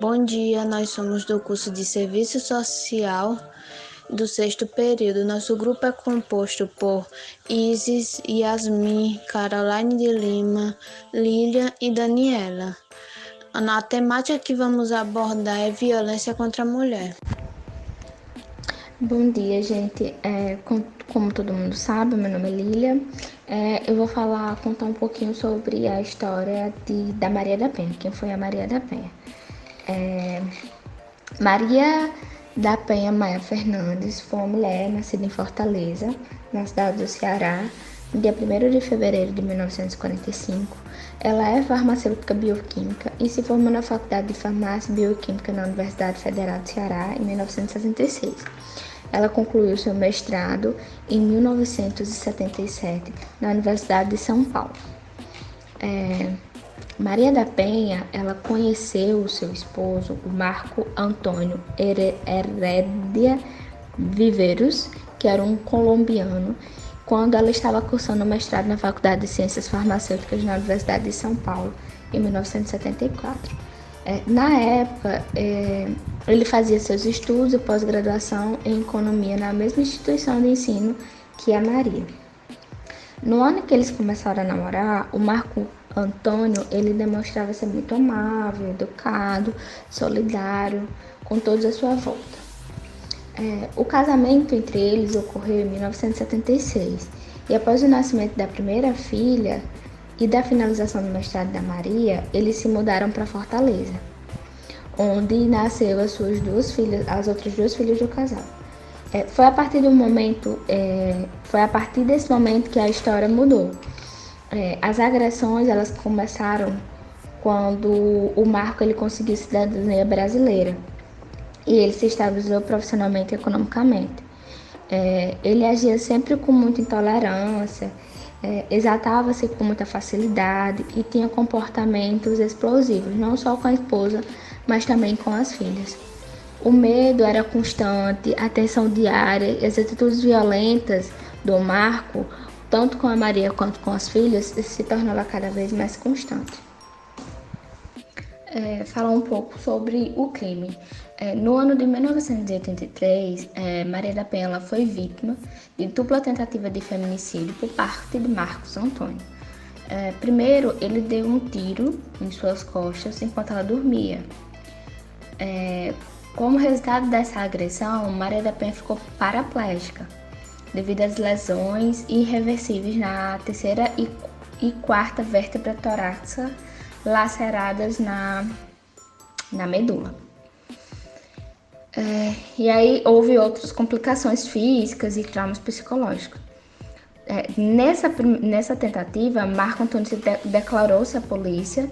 Bom dia, nós somos do curso de Serviço Social do sexto período. Nosso grupo é composto por Isis, Yasmin, Caroline de Lima, Lília e Daniela. A temática que vamos abordar é violência contra a mulher. Bom dia, gente. Como todo mundo sabe, meu nome é Lília. Eu vou contar um pouquinho sobre a história da Maria da Penha. Quem foi a Maria da Penha? Maria da Penha Maia Fernandes foi uma mulher nascida em Fortaleza, na cidade do Ceará, no dia 1º de fevereiro de 1945. Ela é farmacêutica bioquímica e se formou na Faculdade de Farmácia e Bioquímica na Universidade Federal do Ceará em 1966. Ela concluiu seu mestrado em 1977 na Universidade de São Paulo. Maria da Penha, ela conheceu o seu esposo, o Marco Antônio Heredia Viveiros, que era um colombiano, quando ela estava cursando o mestrado na Faculdade de Ciências Farmacêuticas na Universidade de São Paulo, em 1974. Na época, ele fazia seus estudos e pós-graduação em economia na mesma instituição de ensino que a Maria. No ano que eles começaram a namorar, o Marco Antônio, ele demonstrava ser muito amável, educado, solidário com todos à sua volta. O casamento entre eles ocorreu em 1976 e após o nascimento da primeira filha e da finalização do mestrado da Maria, eles se mudaram para Fortaleza, onde nasceu as outras duas filhas do casal. Foi a partir desse momento que a história mudou. As agressões elas começaram quando o Marco ele conseguiu cidadania brasileira e ele se estabilizou profissionalmente e economicamente. Ele agia sempre com muita intolerância, exaltava-se com muita facilidade e tinha comportamentos explosivos, não só com a esposa, mas também com as filhas. O medo era constante, a tensão diária e as atitudes violentas do Marco, tanto com a Maria quanto com as filhas, se tornava cada vez mais constante. Falar um pouco sobre o crime. No ano de 1983, Maria da Penha foi vítima de dupla tentativa de feminicídio por parte de Marcos Antônio. Primeiro, ele deu um tiro em suas costas enquanto ela dormia. Como resultado dessa agressão, Maria da Penha ficou paraplégica devido às lesões irreversíveis na terceira e quarta vértebra torácica laceradas na medula. E aí houve outras complicações físicas e traumas psicológicos. Nessa tentativa, Marco Antônio declarou-se à polícia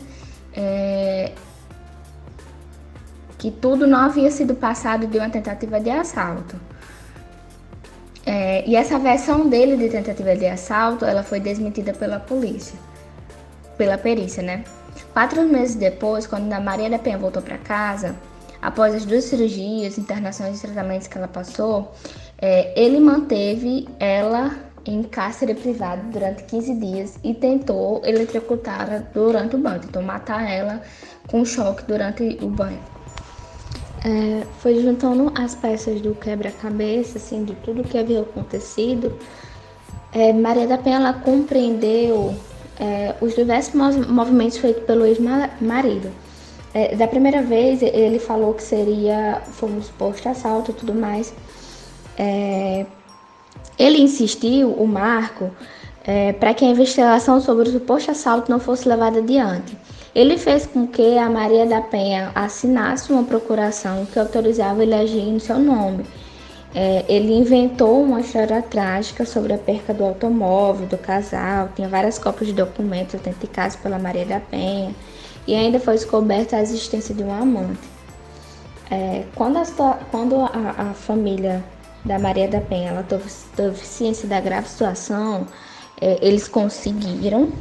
que tudo não havia sido passado de uma tentativa de assalto. E essa versão dele de tentativa de assalto, ela foi desmentida pela polícia, pela perícia, né? 4 meses depois, quando a Maria da Penha voltou para casa, após as 2 cirurgias, internações e tratamentos que ela passou, ele manteve ela em cárcere privado durante 15 dias e tentou eletrocutá-la durante o banho, tentou matar ela com choque durante o banho. Foi juntando as peças do quebra-cabeça, assim, de tudo que havia acontecido, Maria da Penha ela compreendeu os diversos movimentos feitos pelo ex-marido. Da primeira vez, ele falou que foi um suposto assalto e tudo mais. Ele insistiu, o Marco, para que a investigação sobre o suposto assalto não fosse levada adiante. Ele fez com que a Maria da Penha assinasse uma procuração que autorizava ele a agir em seu nome. Ele inventou uma história trágica sobre a perca do automóvel, do casal, tinha várias cópias de documentos autenticados pela Maria da Penha e ainda foi descoberta a existência de um amante. Quando a família da Maria da Penha ela teve ciência da grave situação, eles conseguiram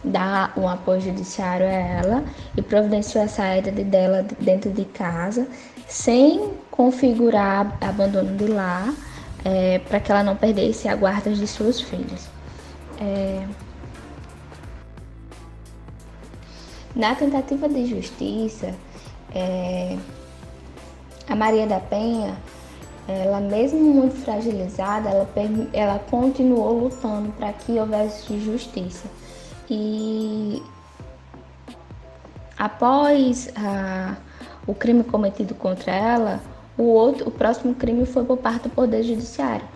dar um apoio judiciário a ela e providenciou a saída dela dentro de casa, sem configurar abandono de lar, para que ela não perdesse a guarda de seus filhos. Na tentativa de justiça, A Maria da Penha, ela mesmo muito fragilizada, ela continuou lutando para que houvesse justiça. E após o crime cometido contra ela, o próximo crime foi por parte do Poder Judiciário.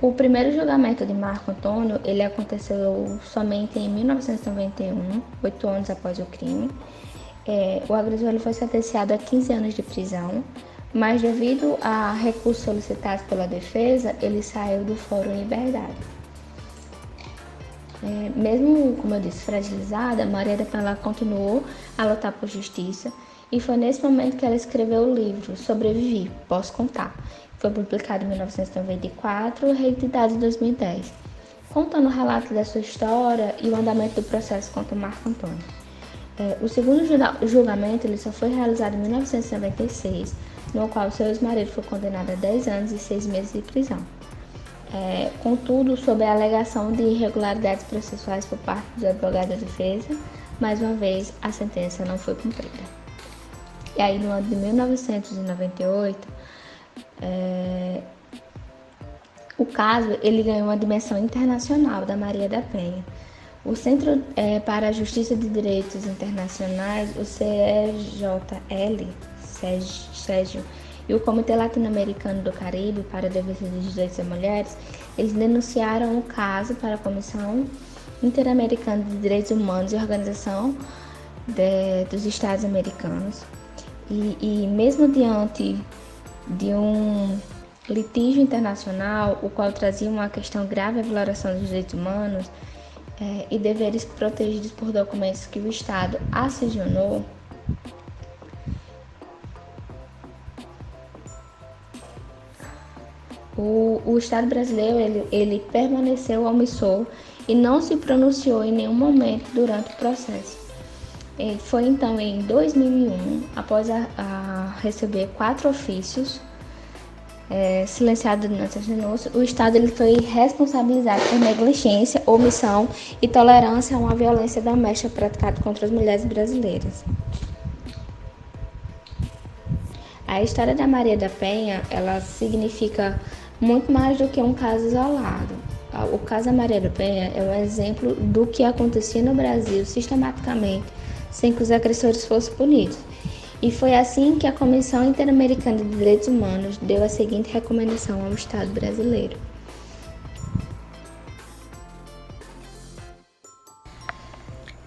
O primeiro julgamento de Marco Antônio, ele aconteceu somente em 1991, 8 anos após o crime. O agressor ele foi sentenciado a 15 anos de prisão, mas devido a recursos solicitados pela defesa, ele saiu do fórum em liberdade. Mesmo, como eu disse, fragilizada, Maria da Penha continuou a lutar por justiça e foi nesse momento que ela escreveu o livro Sobrevivi, Posso Contar. Foi publicado em 1994 e reeditado em 2010, contando o relato da sua história e o andamento do processo contra Marco Antônio. O segundo julgamento ele só foi realizado em 1996, no qual seu ex-marido foi condenado a 10 anos e 6 meses de prisão. Contudo, sob a alegação de irregularidades processuais por parte dos advogados da defesa, mais uma vez a sentença não foi cumprida. E aí, no ano de 1998, o caso ele ganhou uma dimensão internacional da Maria da Penha. O Centro para a Justiça de Direitos Internacionais, o CEJL, e o Comitê Latino-Americano do Caribe para a Defesa dos Direitos das Mulheres, eles denunciaram o caso para a Comissão Interamericana de Direitos Humanos e a Organização dos Estados Americanos. E mesmo diante de um litígio internacional, o qual trazia uma questão grave à violação dos direitos humanos e deveres protegidos por documentos que o Estado acionou, o Estado brasileiro ele permaneceu omissor e não se pronunciou em nenhum momento durante o processo. Foi então em 2001, após receber 4 ofícios silenciados durante essa denúncia, o Estado ele foi responsabilizado por negligência, omissão e tolerância a uma violência doméstica praticada contra as mulheres brasileiras. A história da Maria da Penha, ela significa muito mais do que um caso isolado. O caso da Maria da Penha é um exemplo do que acontecia no Brasil sistematicamente, sem que os agressores fossem punidos. E foi assim que a Comissão Interamericana de Direitos Humanos deu a seguinte recomendação ao Estado brasileiro.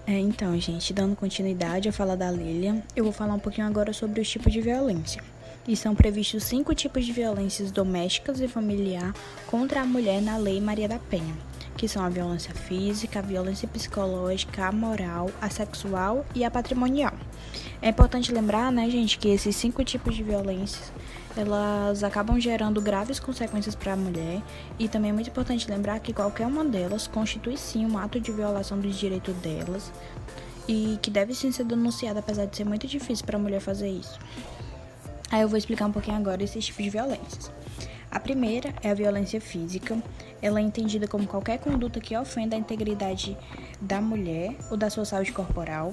Então, gente, dando continuidade à fala da Lilian, eu vou falar um pouquinho agora sobre os tipos de violência. E são previstos 5 tipos de violências domésticas e familiar contra a mulher na Lei Maria da Penha, que são a violência física, a violência psicológica, a moral, a sexual e a patrimonial. É importante lembrar, gente, que esses 5 tipos de violências, elas acabam gerando graves consequências para a mulher, e também é muito importante lembrar que qualquer uma delas constitui sim um ato de violação dos direitos delas, e que deve sim ser denunciada, apesar de ser muito difícil para a mulher fazer isso. Aí eu vou explicar um pouquinho agora esses tipos de violências. A primeira é a violência física. Ela é entendida como qualquer conduta que ofenda a integridade da mulher ou da sua saúde corporal.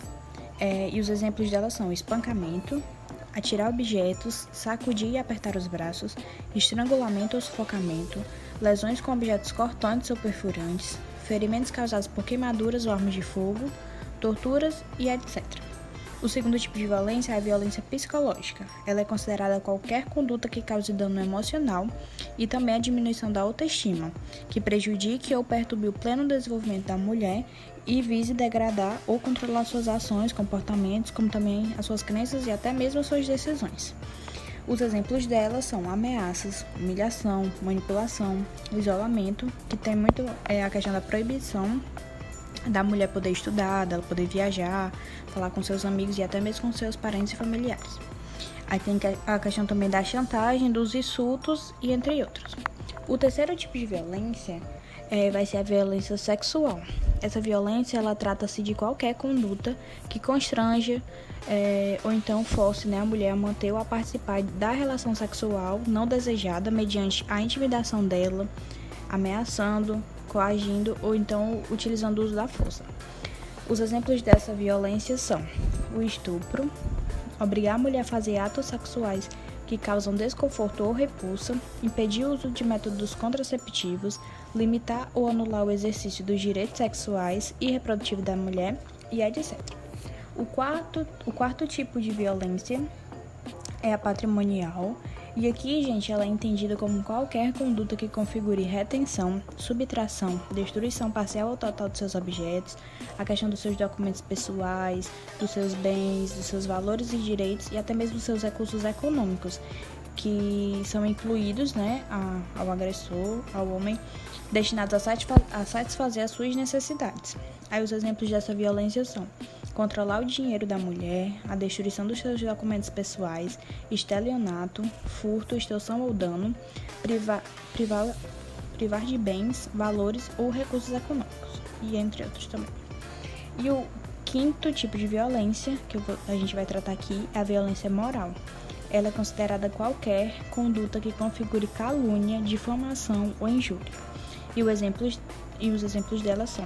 E os exemplos dela são espancamento, atirar objetos, sacudir e apertar os braços, estrangulamento ou sufocamento, lesões com objetos cortantes ou perfurantes, ferimentos causados por queimaduras ou armas de fogo, torturas e etc. O segundo tipo de violência é a violência psicológica. Ela é considerada qualquer conduta que cause dano emocional e também a diminuição da autoestima, que prejudique ou perturbe o pleno desenvolvimento da mulher e vise degradar ou controlar suas ações, comportamentos, como também as suas crenças e até mesmo as suas decisões. Os exemplos delas são ameaças, humilhação, manipulação, isolamento, que tem muito a questão da proibição da mulher poder estudar, dela poder viajar, falar com seus amigos e até mesmo com seus parentes e familiares. Aí tem a questão também da chantagem, dos insultos e entre outros. O terceiro tipo de violência vai ser a violência sexual. Essa violência, ela trata-se de qualquer conduta que constranja ou então force a mulher a manter ou a participar da relação sexual não desejada mediante a intimidação dela, ameaçando, coagindo ou então utilizando o uso da força. Os exemplos dessa violência são o estupro, obrigar a mulher a fazer atos sexuais que causam desconforto ou repulsa, impedir o uso de métodos contraceptivos, limitar ou anular o exercício dos direitos sexuais e reprodutivos da mulher e etc. O quarto tipo de violência é a patrimonial, e aqui, gente, ela é entendida como qualquer conduta que configure retenção, subtração, destruição parcial ou total dos seus objetos, a questão dos seus documentos pessoais, dos seus bens, dos seus valores e direitos e até mesmo dos seus recursos econômicos, que são incluídos, ao agressor, ao homem, destinados a satisfazer as suas necessidades. Aí os exemplos dessa violência são controlar o dinheiro da mulher, a destruição dos seus documentos pessoais, estelionato, furto, extorsão ou dano, privar de bens, valores ou recursos econômicos, e entre outros também. E o quinto tipo de violência que a gente vai tratar aqui é a violência moral. Ela é considerada qualquer conduta que configure calúnia, difamação ou injúria. E os exemplos dela são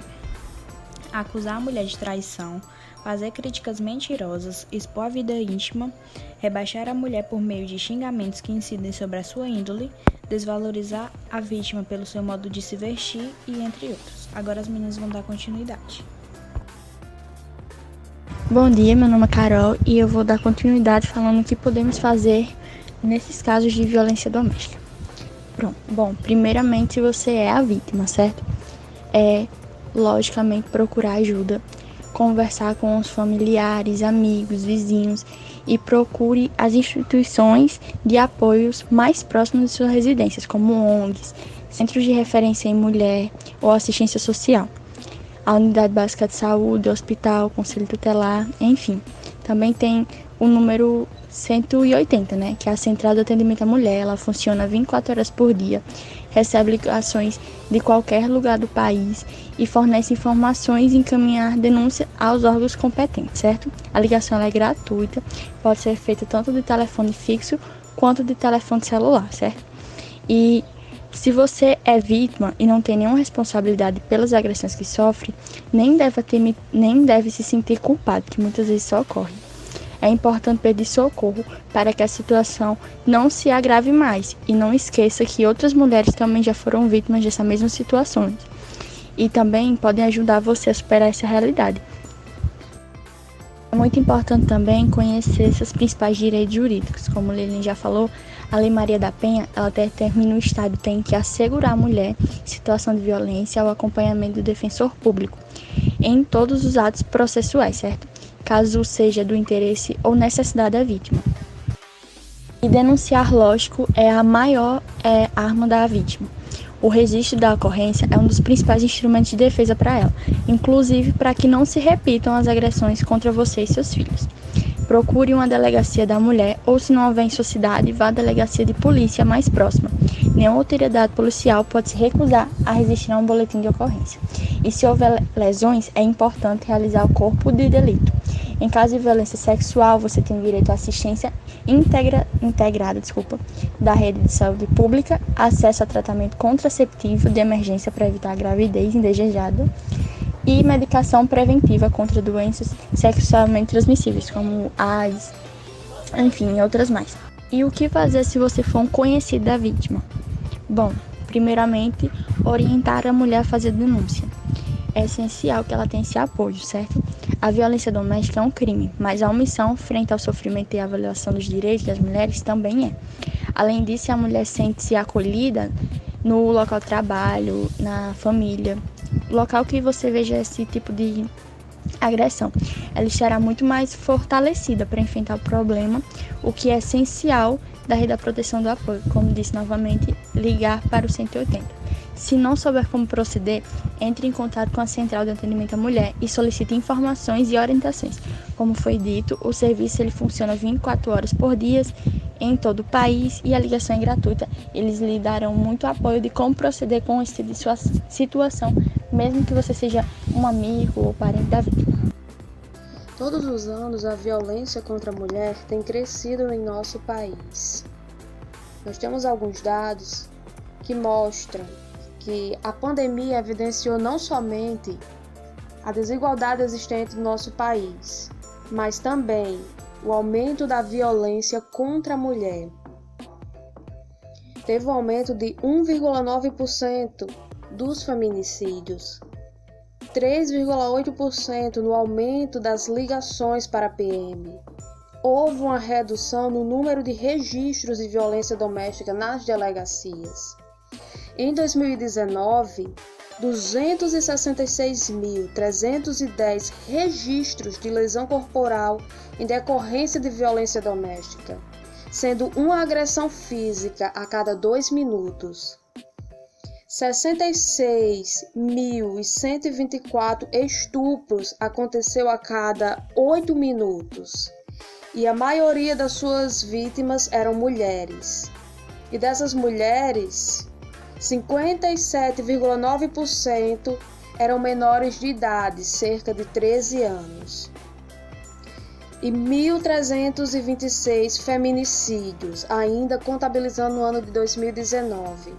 acusar a mulher de traição, fazer críticas mentirosas, expor a vida íntima, rebaixar a mulher por meio de xingamentos que incidem sobre a sua índole, desvalorizar a vítima pelo seu modo de se vestir e entre outros. Agora as meninas vão dar continuidade. Bom dia, meu nome é Carol e eu vou dar continuidade falando o que podemos fazer nesses casos de violência doméstica. Pronto. Bom, primeiramente, se você é a vítima, certo? Logicamente, procurar ajuda, conversar com os familiares, amigos, vizinhos e procure as instituições de apoios mais próximas de suas residências, como ONGs, Centros de Referência em Mulher ou Assistência Social, a Unidade Básica de Saúde, Hospital, Conselho Tutelar, enfim. Também tem o número 180, que é a Central de Atendimento à Mulher. Ela funciona 24 horas por dia, recebe ligações de qualquer lugar do país e fornece informações e encaminhar denúncia aos órgãos competentes, certo? A ligação é gratuita, pode ser feita tanto de telefone fixo quanto de telefone celular, certo? E se você é vítima e não tem nenhuma responsabilidade pelas agressões que sofre, nem deve se sentir culpado, que muitas vezes só ocorre. É importante pedir socorro para que a situação não se agrave mais e não esqueça que outras mulheres também já foram vítimas dessa mesma situação e também podem ajudar você a superar essa realidade. É muito importante também conhecer seus principais direitos jurídicos. Como a Lilian já falou, a Lei Maria da Penha, ela determina o Estado tem que assegurar a mulher em situação de violência ao acompanhamento do defensor público em todos os atos processuais, certo? Caso seja do interesse ou necessidade da vítima. E denunciar, lógico, é a maior arma da vítima. O registro da ocorrência é um dos principais instrumentos de defesa para ela, inclusive para que não se repitam as agressões contra você e seus filhos. Procure uma delegacia da mulher ou, se não houver em sua cidade, vá à delegacia de polícia mais próxima. Nenhuma autoridade policial pode se recusar a registrar um boletim de ocorrência. E se houver lesões, é importante realizar o corpo de delito. Em caso de violência sexual, você tem direito à assistência integrada da rede de saúde pública, acesso a tratamento contraceptivo de emergência para evitar a gravidez indesejada e medicação preventiva contra doenças sexualmente transmissíveis, como AIDS, enfim, e outras mais. E o que fazer se você for um conhecido da vítima? Bom, primeiramente, orientar a mulher a fazer denúncia. É essencial que ela tenha esse apoio, certo? A violência doméstica é um crime, mas a omissão frente ao sofrimento e à violação dos direitos das mulheres também é. Além disso, a mulher sente-se acolhida no local de trabalho, na família, local que você veja esse tipo de agressão. Ela estará muito mais fortalecida para enfrentar o problema, o que é essencial da rede da proteção do apoio. Como disse novamente, ligar para o 180. Se não souber como proceder, entre em contato com a Central de Atendimento à Mulher e solicite informações e orientações. Como foi dito, o serviço ele funciona 24 horas por dia em todo o país e a ligação é gratuita. Eles lhe darão muito apoio de como proceder com essa situação, mesmo que você seja um amigo ou parente da vítima. Todos os anos, a violência contra a mulher tem crescido em nosso país. Nós temos alguns dados que mostram que a pandemia evidenciou não somente a desigualdade existente no nosso país, mas também o aumento da violência contra a mulher. Teve um aumento de 1,9% dos feminicídios, 3,8% no aumento das ligações para a PM. Houve uma redução no número de registros de violência doméstica nas delegacias. Em 2019, 266.310 registros de lesão corporal em decorrência de violência doméstica, sendo uma agressão física a cada 2 minutos. 66.124 estupros aconteceu a cada 8 minutos. E a maioria das suas vítimas eram mulheres. E dessas mulheres, 57,9% eram menores de idade, cerca de 13 anos. E 1.326 feminicídios, ainda contabilizando o ano de 2019.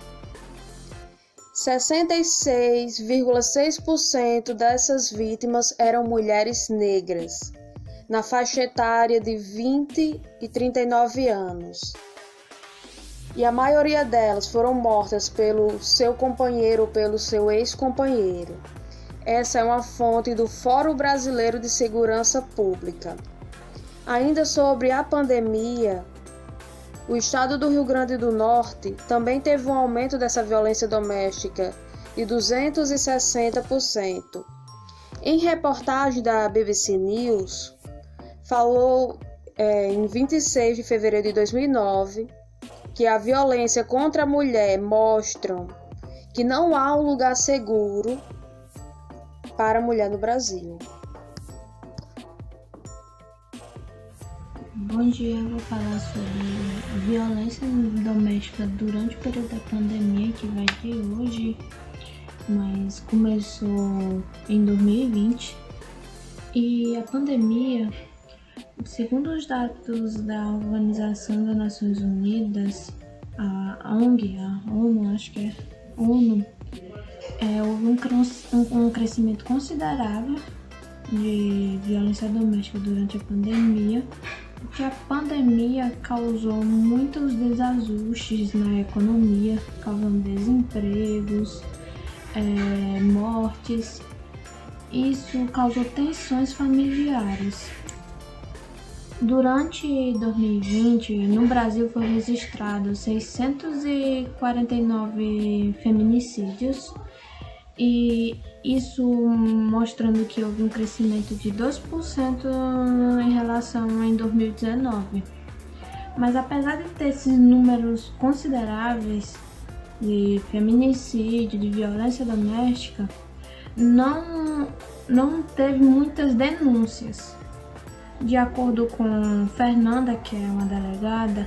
66,6% dessas vítimas eram mulheres negras, na faixa etária de 20 e 39 anos. E a maioria delas foram mortas pelo seu companheiro ou pelo seu ex-companheiro. Essa é uma fonte do Fórum Brasileiro de Segurança Pública. Ainda sobre a pandemia, o estado do Rio Grande do Norte também teve um aumento dessa violência doméstica de 260%. Em reportagem da BBC News, falou em 26 de fevereiro de 2009 que a violência contra a mulher mostra que não há um lugar seguro para a mulher no Brasil. Bom dia, eu vou falar sobre violência doméstica durante o período da pandemia, que vai de hoje, mas começou em 2020. E a pandemia, segundo os dados da Organização das Nações Unidas, a ONU, houve um crescimento considerável de violência doméstica durante a pandemia, porque a pandemia causou muitos desajustes na economia, causando desempregos, mortes. Isso causou tensões familiares. Durante 2020, no Brasil foram registrados 649 feminicídios, e isso mostrando que houve um crescimento de 2% em relação a 2019. Mas apesar de ter esses números consideráveis de feminicídio, de violência doméstica, não teve muitas denúncias. De acordo com Fernanda, que é uma delegada,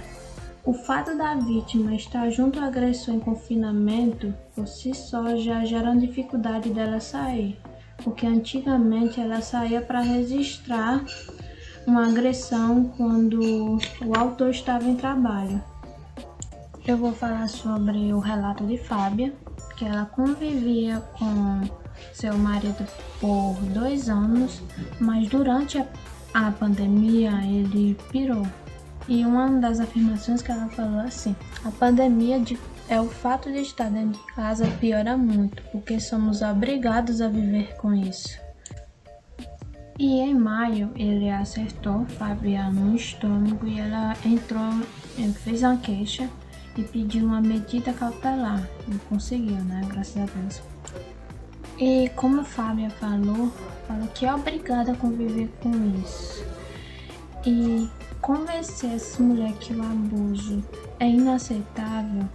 o fato da vítima estar junto ao agressor em confinamento, por si só, já gera uma dificuldade dela sair, porque antigamente ela saía para registrar uma agressão quando o autor estava em trabalho. Eu vou falar sobre o relato de Fábia, que ela convivia com seu marido por 2 anos, mas durante a pandemia ele pirou. E uma das afirmações que ela falou assim: a pandemia é o fato de estar dentro de casa piora muito, porque somos obrigados a viver com isso. E em maio ele acertou Fábia no estômago e ela fez uma queixa e pediu uma medida cautelar. E conseguiu, né? Graças a Deus. E como Fábia falou que é obrigada a conviver com isso. E convencer essa mulher que o abuso é inaceitável,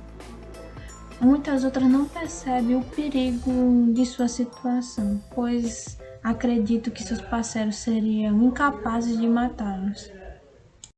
muitas outras não percebem o perigo de sua situação, pois acreditam que seus parceiros seriam incapazes de matá-los.